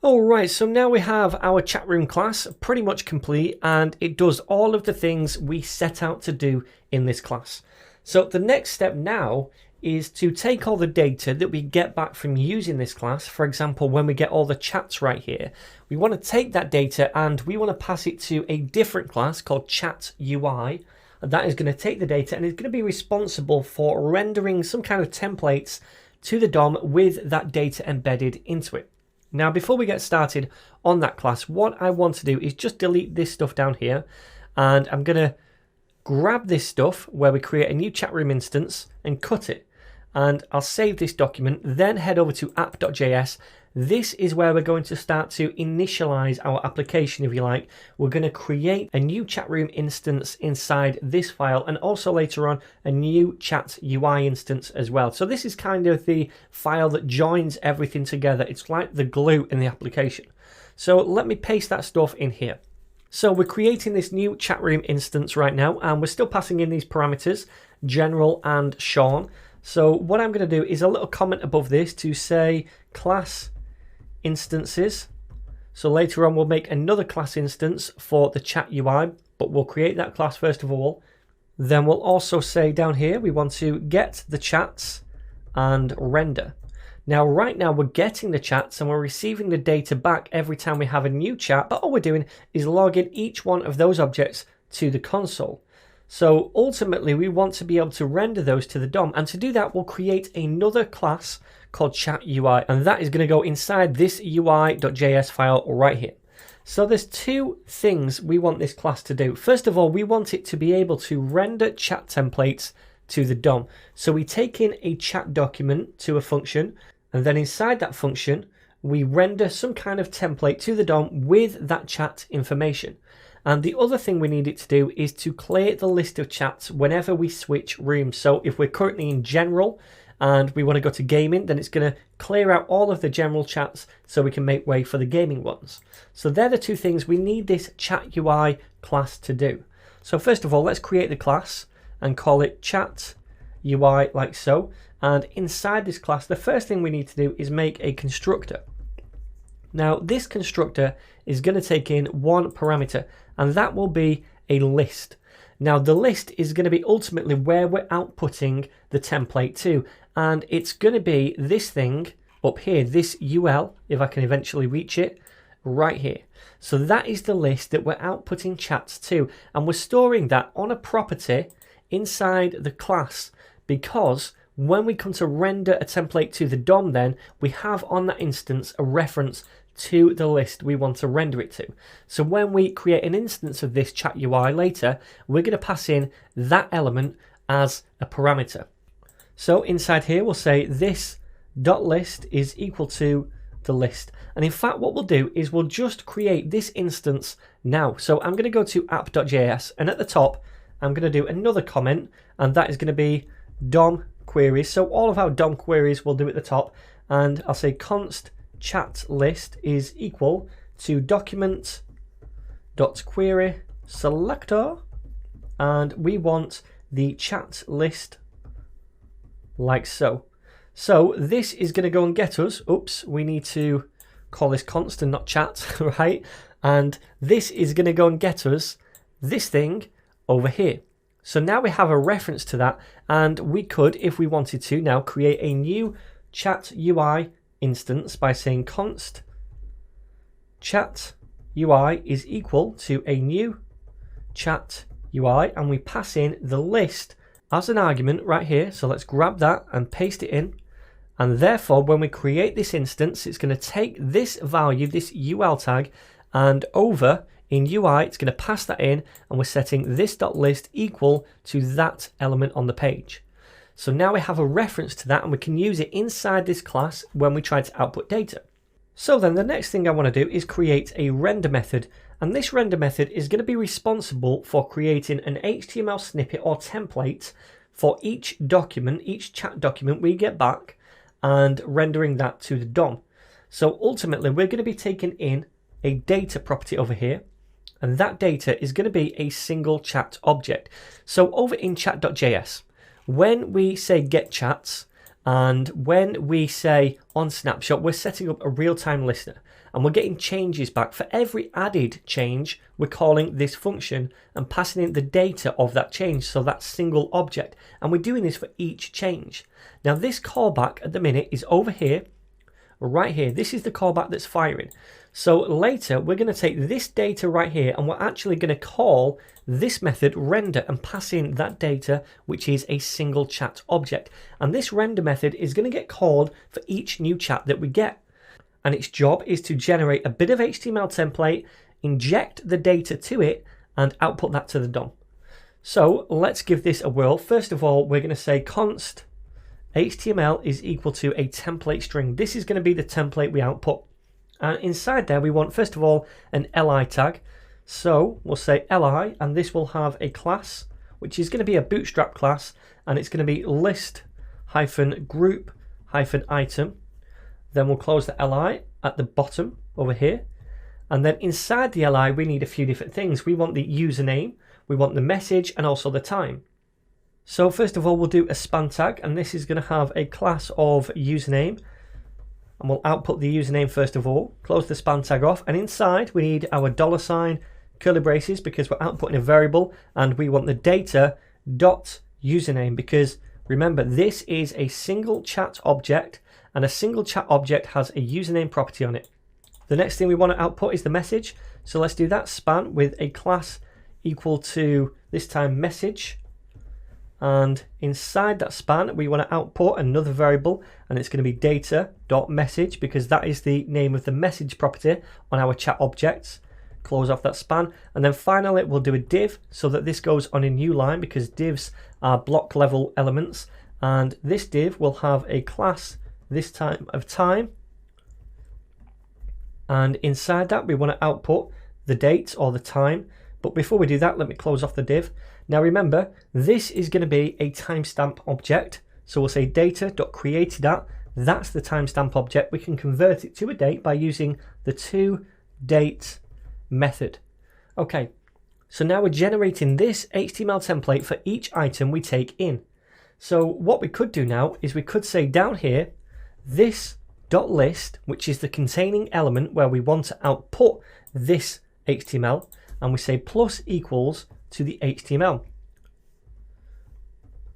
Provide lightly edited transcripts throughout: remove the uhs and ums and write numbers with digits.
Alright, so now we have our chat room class pretty much complete, and it does all of the things we set out to do in this class. So the next step now is to take all the data that we get back from using this class. For example, when we get all the chats right here, we want to take that data and we want to pass it to a different class called ChatUI. And that is going to take the data and is going to be responsible for rendering some kind of templates to the DOM with that data embedded into it. Now, before we get started on that class, what I want to do is just delete this stuff down here, and I'm going to grab this stuff where we create a new chat room instance and cut it. And I'll save this document, then head over to app.js. This is where we're going to start to initialize our application, if you like. We're going to create a new chat room instance inside this file, and also later on a new ChatUI instance as well. So this is kind of the file that joins everything together. It's like the glue in the application. So let me paste that stuff in here. So we're creating this new chat room instance right now, and we're still passing in these parameters, General and Sean. So what I'm going to do is a little comment above this to say class instances. So later on we'll make another class instance for the ChatUI, but we'll create that class first of all. Then we'll also say down here we want to get the chats and render. Now right now we're getting the chats and we're receiving the data back every time we have a new chat, but all we're doing is logging each one of those objects to the console. So ultimately we want to be able to render those to the DOM, and to do that we'll create another class called ChatUI, and that is going to go inside this UI.js file right here. So there's two things we want this class to do. First of all, we want it to be able to render chat templates to the DOM. So we take in a chat document to a function, and then inside that function we render some kind of template to the DOM with that chat information. And the other thing we need it to do is to clear the list of chats whenever we switch rooms. So if we're currently in general and we want to go to gaming, then it's going to clear out all of the general chats so we can make way for the gaming ones. So they're the two things we need this ChatUI class to do. So first of all, let's create the class and call it ChatUI like so. And inside this class, the first thing we need to do is make a constructor. Now this constructor is going to take in one parameter, and that will be a list. Now the list is going to be ultimately where we're outputting the template to, and it's going to be this thing up here, this UL, if I can eventually reach it, right here. So that is the list that we're outputting chats to, and we're storing that on a property inside the class, because when we come to render a template to the DOM, then we have on that instance a reference to the list we want to render it to. So when we create an instance of this ChatUI later, we're going to pass in that element as a parameter. So inside here we'll say this .list is equal to the list. And in fact what we'll do is we'll just create this instance now. So I'm going to go to app.js, and at the top I'm going to do another comment, and that is going to be DOM queries. So all of our DOM queries we'll do at the top, and I'll say const chat list is equal to document.query selector, and we want the chat list like so. So this is going to go and get us, oops, we need to call this const and not chat, right? And this is going to go and get us this thing over here. So now we have a reference to that, and we could, if we wanted to, now create a new ChatUI instance by saying const ChatUI is equal to a new ChatUI, and we pass in the list as an argument right here. So let's grab that and paste it in, and therefore when we create this instance, it's going to take this value, this UL tag, and over in UI it's going to pass that in, and we're setting this .list equal to that element on the page. So now we have a reference to that, and we can use it inside this class when we try to output data. So then the next thing I want to do is create a render method, and this render method is going to be responsible for creating an HTML snippet or template for each document, each chat document we get back, and rendering that to the DOM. So ultimately we're going to be taking in a data property over here, and that data is going to be a single chat object. So over in chat.js, when we say get chats And when we say on snapshot, we're setting up a real-time listener and we're getting changes back. For every added change, we're calling this function and passing in the data of that change, so that single object. And we're doing this for each change. Now this callback at the minute is over here, right here. This is the callback that's firing. So later we're going to take this data right here and we're actually going to call this method render and pass in that data, which is a single chat object. And this render method is going to get called for each new chat that we get. And its job is to generate a bit of HTML template, inject the data to it, and output that to the DOM. So let's give this a whirl. First of all, we're going to say const HTML is equal to a template string. This is going to be the template we output. And inside there, we want, first of all, an li tag. So we'll say li, and this will have a class, which is going to be a bootstrap class, and it's going to be list-group-item. Then we'll close the li at the bottom over here. And then inside the li, we need a few different things. We want the username, we want the message, and also the time. So first of all, we'll do a span tag, and this is going to have a class of username. And we'll output the username first of all, close the span tag off, and inside we need our $, curly braces, because we're outputting a variable, and we want the data dot username, because remember, this is a single chat object, and a single chat object has a username property on it. The next thing we want to output is the message. So let's do that span with a class equal to, this time, message. And inside that span, we want to output another variable, and it's going to be data.message, because that is the name of the message property on our chat objects. Close off that span. And then finally, we'll do a div so that this goes on a new line, because divs are block level elements. And this div will have a class, this time, of time. And inside that, we want to output the date or the time. But before we do that, let me close off the div. Now remember, this is going to be a timestamp object. So we'll say data.createdAt. That's the timestamp object. We can convert it to a date by using the toDate method. Okay, so now we're generating this HTML template for each item we take in. So what we could do now is we could say down here, this .list, which is the containing element where we want to output this HTML, and we say plus equals to the HTML.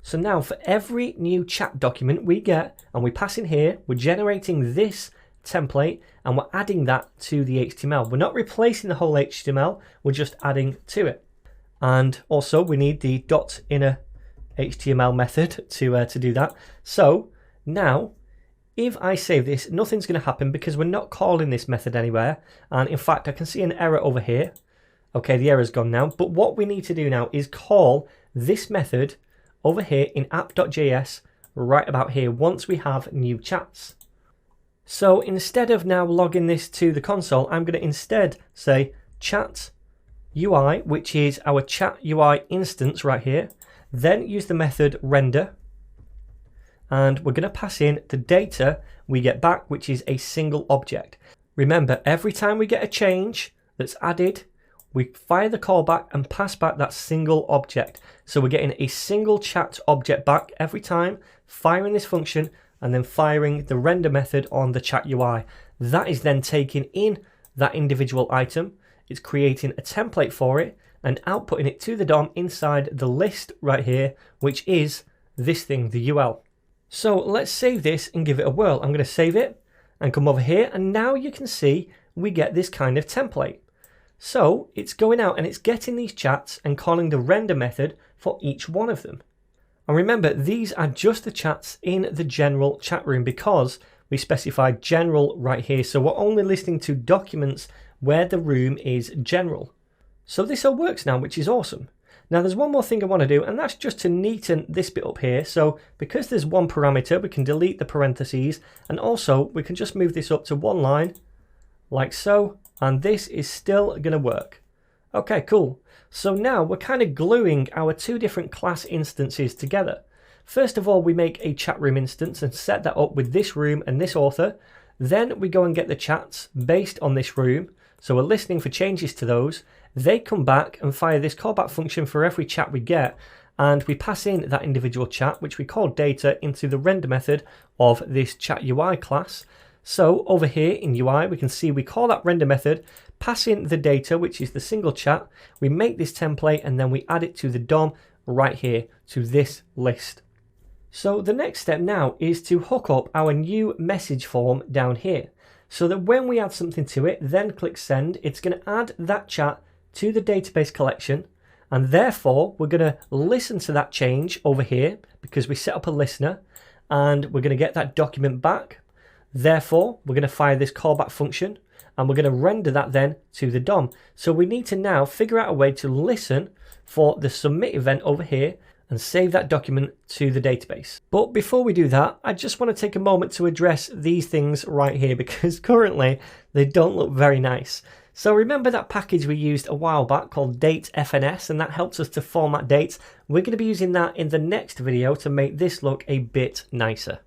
So now for every new chat document we get and we pass in here, we're generating this template and we're adding that to the HTML. We're not replacing the whole HTML, we're just adding to it. And also we need the .inner HTML method to do that. So now, if I save this, nothing's going to happen because we're not calling this method anywhere. And in fact, I can see an error over here. Okay, the error's gone now. But what we need to do now is call this method over here in app.js right about here once we have new chats. So instead of now logging this to the console, I'm going to instead say ChatUI, which is our ChatUI instance right here. Then use the method render. And we're going to pass in the data we get back, which is a single object. Remember, every time we get a change that's added, we fire the callback and pass back that single object. So we're getting a single chat object back every time, firing this function, and then firing the render method on the chat UI. That is then taking in that individual item. It's creating a template for it and outputting it to the DOM inside the list right here, which is this thing, the UL. So let's save this and give it a whirl. I'm going to save it and come over here, and now you can see we get this kind of template. So it's going out and it's getting these chats and calling the render method for each one of them. And remember, these are just the chats in the general chat room because we specified general right here. So we're only listening to documents where the room is general. So this all works now, which is awesome. Now there's one more thing I want to do, and that's just to neaten this bit up here. So because there's one parameter, we can delete the parentheses, and also we can just move this up to one line like so, and this is still going to work. Okay, cool. So now we're kind of gluing our two different class instances together. First of all, we make a chat room instance and set that up with this room and this author. Then we go and get the chats based on this room. So we're listening for changes to those. They come back and fire this callback function for every chat we get. and we pass in that individual chat, which we call data, into the render method of this ChatUI class. So over here in UI, we can see we call that render method, pass in the data, which is the single chat, we make this template, and then we add it to the DOM right here to this list. So the next step now is to hook up our new message form down here, so that when we add something to it, then click send, it's going to add that chat to the database collection, and therefore we're going to listen to that change over here because we set up a listener, and we're going to get that document back. Therefore, we're going to fire this callback function, and we're going to render that then to the DOM. So we need to now figure out a way to listen for the submit event over here and save that document to the database. But before we do that, I just want to take a moment to address these things right here, because currently they don't look very nice. So remember that package we used a while back called datefns, and that helps us to format dates? We're going to be using that in the next video to make this look a bit nicer.